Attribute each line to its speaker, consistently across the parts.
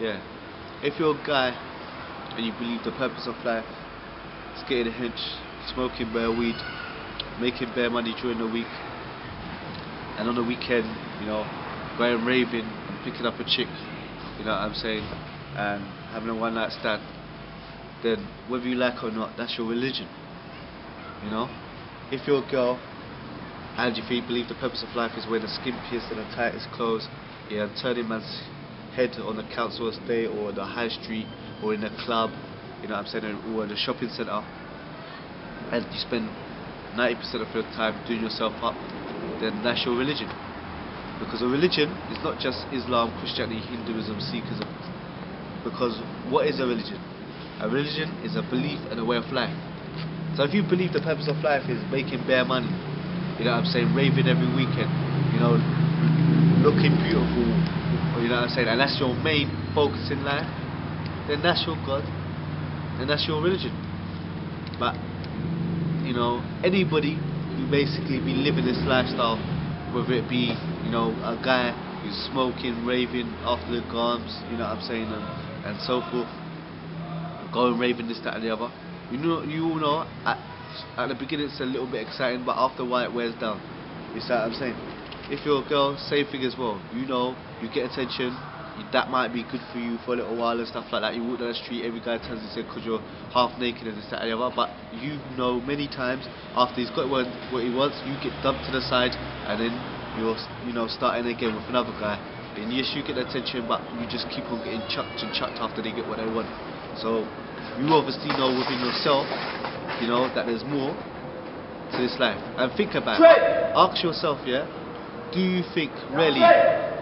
Speaker 1: Yeah. If you're a guy and you believe the purpose of life is getting a hench, smoking bare weed, making bare money during the week, and on the weekend, you know, going raving and picking up a chick, you know what I'm saying, and having a one night stand, then whether you like or not, that's your religion. You know? If you're a girl and if you believe the purpose of life is wearing the skimpiest and the tightest clothes, yeah, and turning man's head on the council estate or the high street or in a club, you know what I'm saying, or in a shopping centre, and you spend 90% of your time doing yourself up, then that's your religion. Because a religion is not just Islam, Christianity, Hinduism, Sikhism. Because what is a religion? A religion is a belief and a way of life. So if you believe the purpose of life is making bare money, you know what I'm saying, raving every weekend, you know, looking beautiful, you know what I'm saying, and that's your main focus in life, then that's your God, and that's your religion. But, you know, anybody who basically be living this lifestyle, whether it be, you know, a guy who's smoking, raving after the gums, you know what I'm saying, and so forth, going raving this, that and the other, you all know, at the beginning it's a little bit exciting, but after a while it wears down. You see what I'm saying? If you're a girl, same thing as well. You know, you get attention, that might be good for you for a little while and stuff like that. You walk down the street, every guy turns his head because you're half naked and this, that and the other, but you know many times after he's got what he wants, you get dumped to the side and then you're, you know, starting again with another guy. And yes, you get attention, but you just keep on getting chucked and chucked after they get what they want. So you obviously know within yourself, you know, that there's more to this life. And think about it. Ask yourself, yeah, do you think really,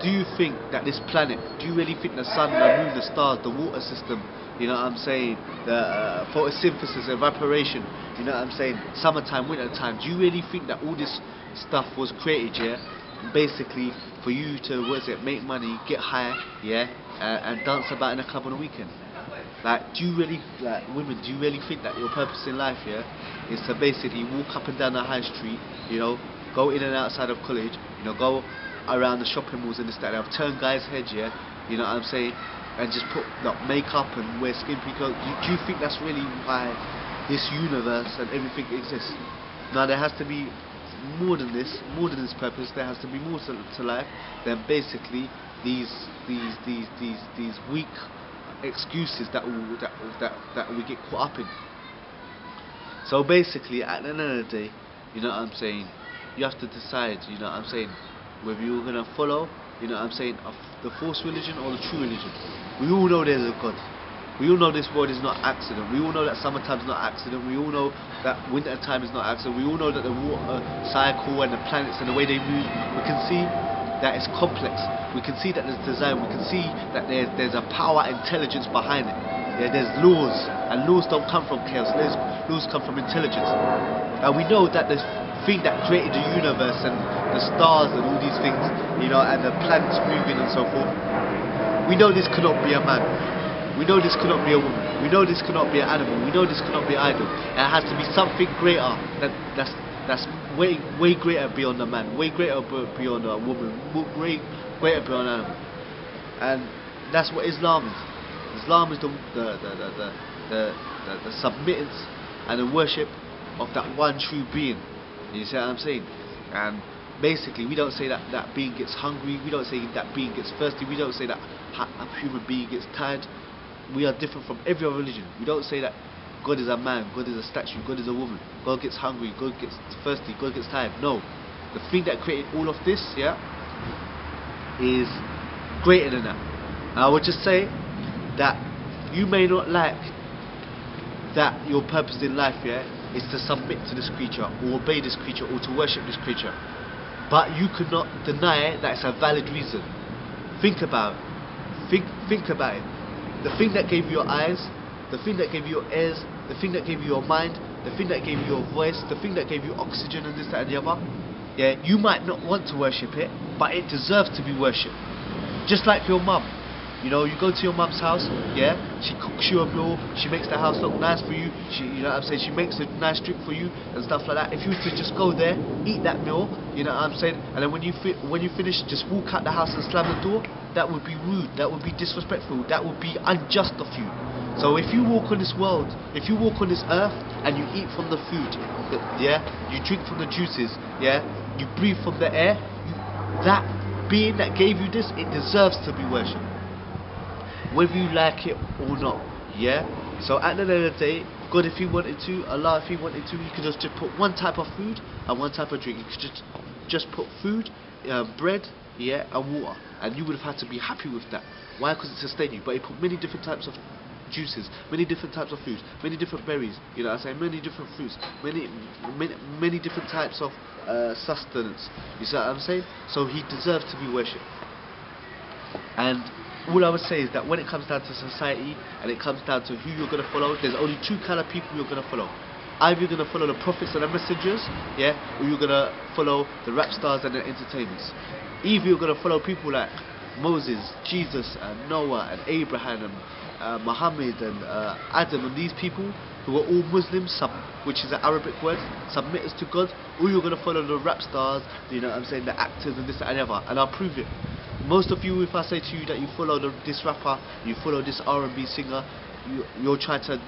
Speaker 1: do you think that this planet, do you really think the sun, the moon, the stars, the water system, you know what I'm saying, the photosynthesis, evaporation, you know what I'm saying, summertime, winter time, do you really think that all this stuff was created, yeah, basically for you to, what is it, make money, get high, yeah, and dance about in a club on the weekend? Like, do you really, like, women, do you really think that your purpose in life, yeah, is to basically walk up and down the high street, you know, go in and outside of college, you know, go around the shopping malls and this, that, and turn guys' heads, yeah, you know what I'm saying, and just put like makeup and wear skimpy clothes? Do you think that's really why this universe and everything exists? Now there has to be more than this purpose. There has to be more to life than basically these weak excuses that we get caught up in. So basically, at the end of the day, you know what I'm saying, you have to decide, you know what I'm saying, whether you're gonna follow, you know what I'm saying, the false religion or the true religion. We all know there's a God. We all know this world is not accident. We all know that summertime is not accident. We all know that winter time is not accident. We all know that the water cycle and the planets and the way they move, we can see that it's complex. We can see that there's design. We can see that there's a power, intelligence behind it. Yeah, there's laws, and laws don't come from chaos. Laws come from intelligence. And we know that the thing that created the universe and the stars and all these things, you know, and the planets moving and so forth, we know this cannot be a man. We know this cannot be a woman. We know this cannot be an animal. We know this cannot be an idol. It has to be something greater. That's way greater beyond a man, way greater beyond a woman, way greater beyond an animal. And that's what Islam is. Islam is the submittance and the worship of that one true being. You see what I'm saying? And basically, we don't say that that being gets hungry. We don't say that being gets thirsty. We don't say that a human being gets tired. We are different from every other religion. We don't say that God is a man, God is a statue, God is a woman, God gets hungry, God gets thirsty, God gets tired. No. The thing that created all of this, yeah, is greater than that. And I would just say that you may not like that your purpose in life, yeah, is to submit to this creature, or obey this creature, or to worship this creature. But you could not deny that it's a valid reason. Think about it. Think about it. The thing that gave you your eyes, the thing that gave you your ears, the thing that gave you your mind, the thing that gave you your voice, the thing that gave you oxygen and this, that and the other, yeah, you might not want to worship it, but it deserves to be worshipped. Just like your mum. You know, you go to your mum's house, yeah, she cooks you a meal, she makes the house look nice for you, you know what I'm saying, she makes a nice drink for you and stuff like that. If you were to just go there, eat that meal, you know what I'm saying, and then when you finish, just walk out the house and slam the door, that would be rude, that would be disrespectful, that would be unjust of you. So if you walk on this world, if you walk on this earth and you eat from the food, yeah, you drink from the juices, yeah, you breathe from the air, that being that gave you this, it deserves to be worshipped, whether you like it or not, yeah. So at the end of the day, God, if He wanted to, Allah, if He wanted to, He could just put one type of food and one type of drink. He could just put food, bread, yeah, and water, and you would have had to be happy with that. Why? Because it sustained you. But He put many different types of juices, many different types of foods, many different berries, you know what I'm saying, many different fruits, many different types of sustenance, you see what I'm saying. So He deserves to be worshipped. And all I would say is that when it comes down to society and it comes down to who you're going to follow, there's only two kind of people you're going to follow. Either you're going to follow the prophets and the messengers, yeah, or you're going to follow the rap stars and the entertainers. Either you're going to follow people like Moses, Jesus, and Noah, and Abraham, and Muhammad, and Adam, and these people who are all Muslims, which is an Arabic word, submitters to God, or you're going to follow the rap stars, you know what I'm saying, the actors and this and the other, and I'll prove it. Most of you, if I say to you that you follow this rapper, you follow this R&B singer, you'll try to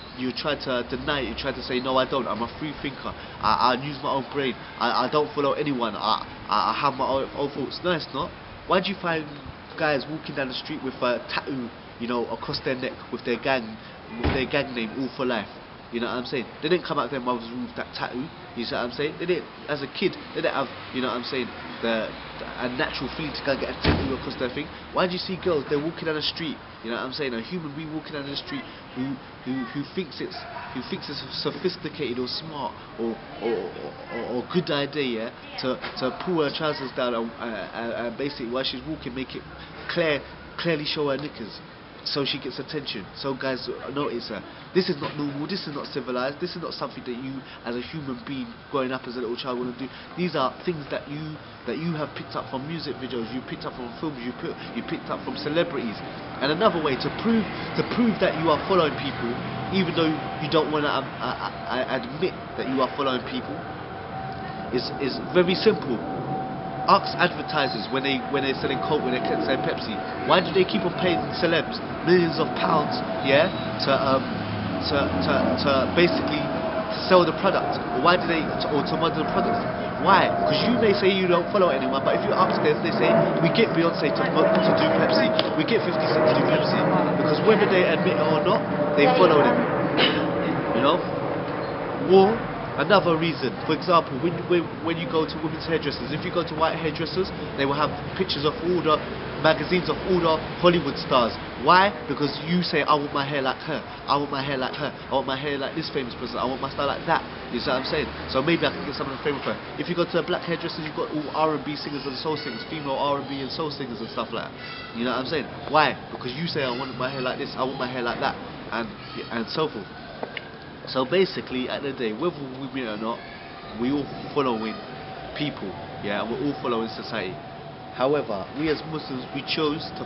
Speaker 1: deny it. You try to say, no, I don't. I'm a free thinker. I use my own brain. I don't follow anyone. I have my own thoughts. No, it's not. Why do you find guys walking down the street with a tattoo, you know, across their neck with their gang name, All for Life? You know what I'm saying? They didn't come out of their mother's womb with that tattoo. You see what I'm saying? They didn't, as a kid, they didn't have, you know what I'm saying, a natural feeling to go and get a tattoo across their thing. Why do you see girls, they're walking down the street, you know what I'm saying, a human being walking down the street who thinks it's sophisticated or smart or good idea, yeah, to pull her trousers down and basically while she's walking make it clearly show her knickers, so she gets attention, so guys notice her. This is not normal, this is not civilized, this is not something that you as a human being growing up as a little child want to do. These are things that you have picked up from music videos, you picked up from films, you picked up from celebrities. And another way to prove that you are following people, even though you don't want to admit that you are following people, is very simple. Ask advertisers when they're selling Coke, when they're selling Pepsi, why do they keep on paying celebs millions of pounds, yeah, to basically sell the product? Or why do they to model the products? Why? Because you may say you don't follow anyone, but if you ask them, they say we get Beyonce to do Pepsi, we get 50 Cent to do Pepsi, because whether they admit it or not, they follow them. You know, or another reason, for example, when you go to women's hairdressers, if you go to white hairdressers, they will have pictures of all the magazines of all the Hollywood stars. Why? Because you say, I want my hair like her, I want my hair like her, I want my hair like this famous person, I want my style like that. You see what I'm saying? So maybe I can get some of the fame of her. If you go to black hairdressers, you've got all R&B singers and soul singers, female R&B and soul singers and stuff like that. You know what I'm saying? Why? Because you say, I want my hair like this, I want my hair like that, and so forth. So basically, at the end of the day, whether we mean it or not, we all following people, yeah, and we're all following society. However, we as Muslims, we chose to,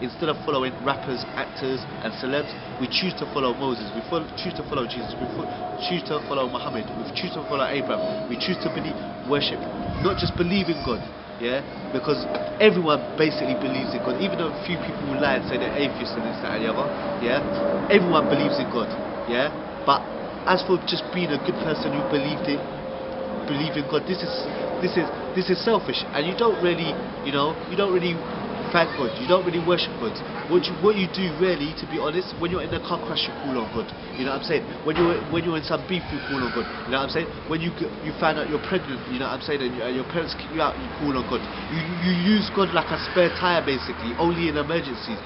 Speaker 1: instead of following rappers, actors, and celebs, we choose to follow Moses, we choose to follow Jesus, we choose to follow Muhammad, we choose to follow Abraham, we choose to worship, not just believe in God, yeah, because everyone basically believes in God, even though a few people will lie and say they're atheists and this, that, and the other, yeah, everyone believes in God, yeah. But as for just being a good person who believe in God, this is selfish, and you don't really thank God, you don't really worship God. What you do really, to be honest, when you're in a car crash, you call on God. You know what I'm saying? When you're in some beef, you call on God. You know what I'm saying? When you find out you're pregnant, you know what I'm saying, and your parents kick you out, you call on God. You use God like a spare tire, basically, only in emergencies.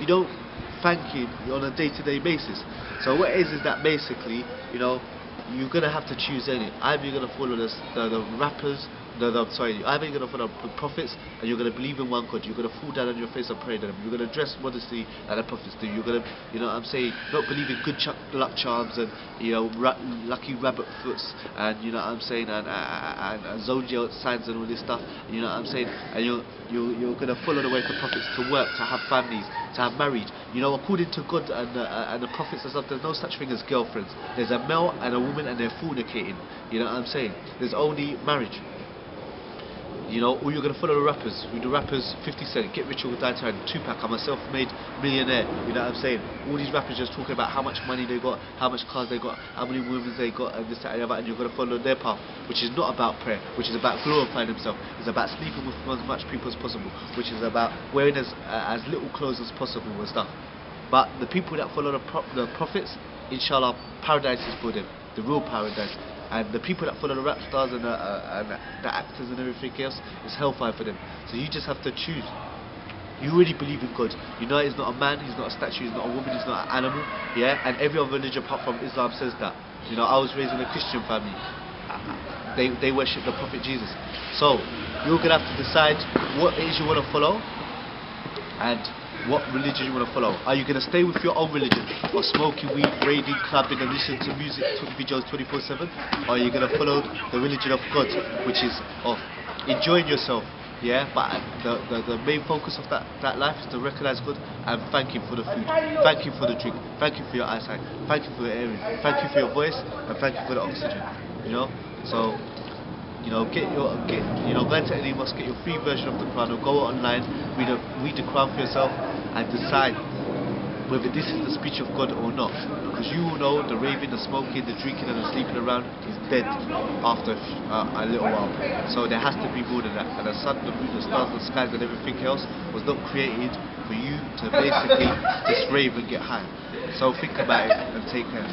Speaker 1: You don't thank Him on a day-to-day basis. So what it is that basically, you know, you're gonna have to choose any. Either you're gonna follow the rappers, No, no, I'm sorry. Either you're going to follow the prophets and you're going to believe in one God. You're going to fall down on your face and pray to them. You're going to dress modestly like the prophets do. You're going to, you know what I'm saying, not believe in good luck charms and, you know, lucky rabbit foots and, you know what I'm saying, and zodiac signs and all this stuff. You know what I'm saying? And you're going to follow the way of the prophets to work, to have families, to have married. You know, according to God and the prophets and stuff, there's no such thing as girlfriends. There's a male and a woman and they're fornicating. You know what I'm saying? There's only marriage. You know, or you're going to follow the rappers. With the rappers, 50 Cent, Get Rich or Die Trying, Tupac, I'm a self-made millionaire. You know what I'm saying? All these rappers just talking about how much money they got, how much cars they got, how many women they got, and this, that, and the other, and you're going to follow their path, which is not about prayer, which is about glorifying themselves. It's about sleeping with as much people as possible, which is about wearing as little clothes as possible and stuff. But the people that follow the prophets, inshallah, paradise is for them, the real paradise. And the people that follow the rap stars and the actors and everything else, is hellfire for them. So you just have to choose. You really believe in God. You know he's not a man, he's not a statue, he's not a woman, he's not an animal. Yeah, and every other religion apart from Islam says that. You know, I was raised in a Christian family. They worship the Prophet Jesus. So you're gonna have to decide what it is you want to follow and what religion you want to follow. Are you going to stay with your own religion of smoking weed, raiding, clubbing and listening to music, videos 24/7? Or are you going to follow the religion of God, which is of enjoying yourself, yeah, but the main focus of that life is to recognize God and thank Him for the food, thank Him for the drink, thank Him for your eyesight, thank you for your hearing, thank you for your voice, and thank you for the oxygen, you know? So, you know, go into any mosque, get your free version of the Quran, or go online, read the Quran for yourself, and decide whether this is the speech of God or not. Because you will know the raving, the smoking, the drinking, and the sleeping around is dead after a little while. So there has to be more than that. And the sun, the moon, the stars, the skies, and everything else was not created for you to basically just rave and get high. So think about it and take care.